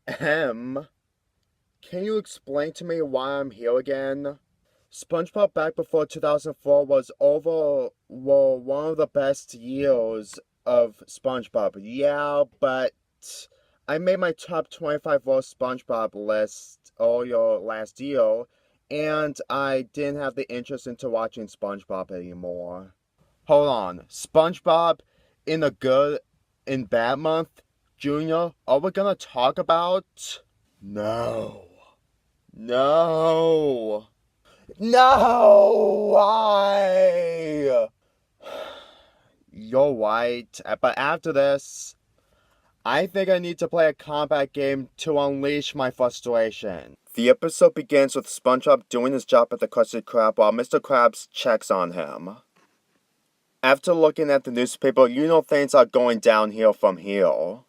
Ahem. Can you explain to me why I'm here again? SpongeBob back before 2004 was one of the best years of SpongeBob. Yeah, but I made my top 25 worst SpongeBob list earlier last year, and I didn't have the interest into watching SpongeBob anymore. Hold on. SpongeBob in a good and bad month? Junior, are we gonna talk about? No. No. No! Why? You're right, but after this, I think I need to play a combat game to unleash my frustration. The episode begins with SpongeBob doing his job at the Krusty Krab while Mr. Krabs checks on him. After looking at the newspaper, you know things are going downhill from here.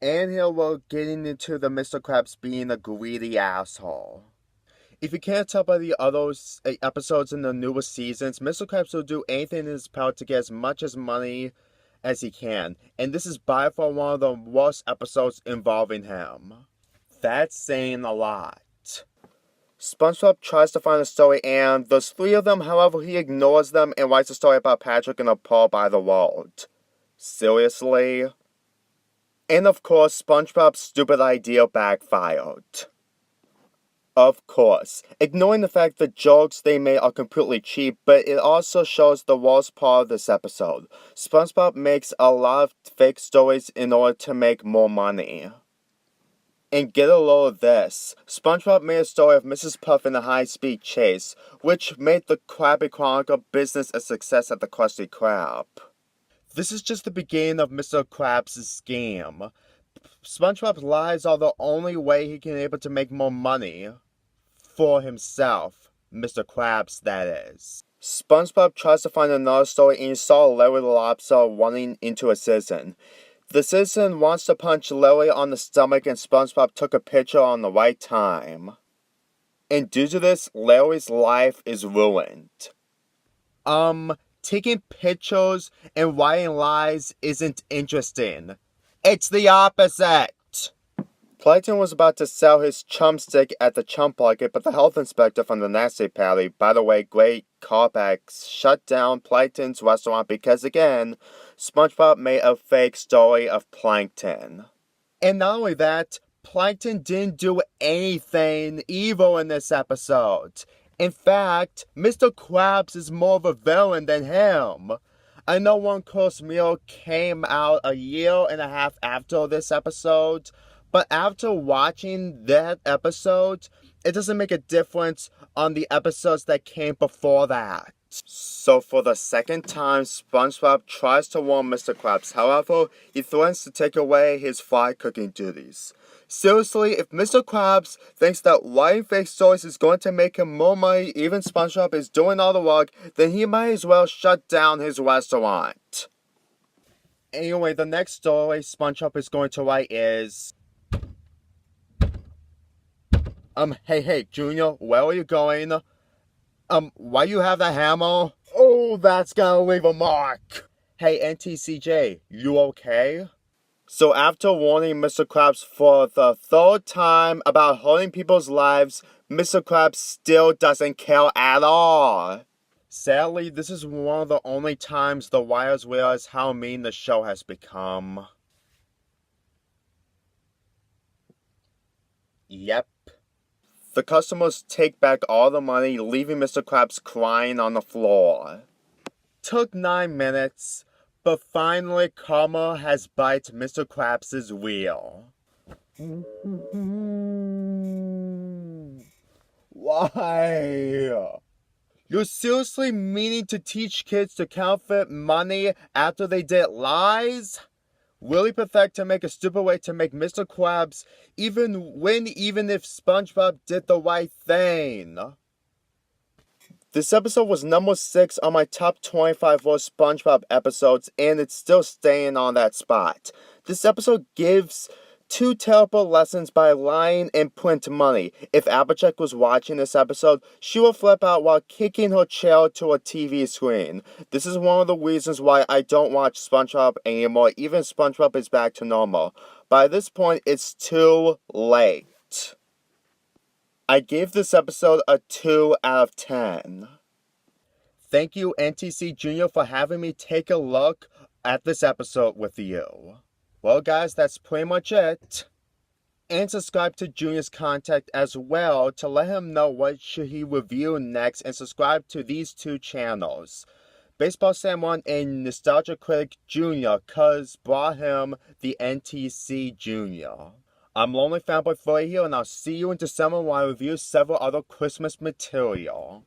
And here we're getting into the Mr. Krabs being a greedy asshole. If you can't tell by the other episodes in the newest seasons, Mr. Krabs will do anything in his power to get as much as money as he can. And this is by far one of the worst episodes involving him. That's saying a lot. SpongeBob tries to find a story, and there's 3 of them. However, he ignores them and writes a story about Patrick in a pool by the world. Seriously? And of course, SpongeBob's stupid idea backfired. Of course, ignoring the fact that jokes they made are completely cheap, but it also shows the worst part of this episode. SpongeBob makes a lot of fake stories in order to make more money. And get a load of this. SpongeBob made a story of Mrs. Puff in a high-speed chase, which made the Krabby Chronicle business a success at the Krusty Krab. This is just the beginning of Mr. Krabs' scheme. SpongeBob's lies are the only way he can be able to make more money. For himself. Mr. Krabs, that is. SpongeBob tries to find another story and he saw Larry the Lobster running into a citizen. The citizen wants to punch Larry on the stomach and SpongeBob took a picture on the right time. And due to this, Larry's life is ruined. Taking pictures and writing lies isn't interesting. It's the opposite! Plankton was about to sell his chum stick at the chump market, but the health inspector from the Nasty Patty, by the way, great callbacks, shut down Plankton's restaurant because, again, SpongeBob made a fake story of Plankton. And not only that, Plankton didn't do anything evil in this episode. In fact, Mr. Krabs is more of a villain than him. I know One Course Meal came out a year and a half after this episode, but after watching that episode, it doesn't make a difference on the episodes that came before that. So for the second time, SpongeBob tries to warn Mr. Krabs. However, he threatens to take away his fry cooking duties. Seriously, if Mr. Krabs thinks that writing fake stories is going to make him more money, even SpongeBob is doing all the work, then he might as well shut down his restaurant. Anyway, the next story SpongeBob is going to write is... Hey, Junior, where are you going? Why you have the hammer? Oh, that's gonna leave a mark. Hey, NTCJ, you okay? So after warning Mr. Krabs for the 3rd time about hurting people's lives, Mr. Krabs still doesn't care at all. Sadly, this is one of the only times the writers realize how mean the show has become. Yep. The customers take back all the money, leaving Mr. Krabs crying on the floor. Took 9 minutes, but finally karma has bite Mr. Krabs' wheel. Why? You're seriously meaning to teach kids to counterfeit money after they did lies? Really pathetic to make a stupid way to make Mr. Krabs even if SpongeBob did the right thing. This episode was number 6 on my top 25 worst SpongeBob episodes, and it's still staying on that spot. This episode gives 2 terrible lessons by lying and print money. If Applejack was watching this episode, she will flip out while kicking her chair to a TV screen. This is one of the reasons why I don't watch SpongeBob anymore, even SpongeBob is back to normal. By this point, it's too late. I gave this episode a 2 out of 10. Thank you, NTCJ, for having me take a look at this episode with you. Well, guys, that's pretty much it. And subscribe to Junior's content as well to let him know what should he review next, and subscribe to these 2 channels. Baseball Sam 1 and Nostalgia Critic Jr. cuz brought him the NTC Jr. I'm Lonely Fanboy 40 here, and I'll see you in December when I review several other Christmas material.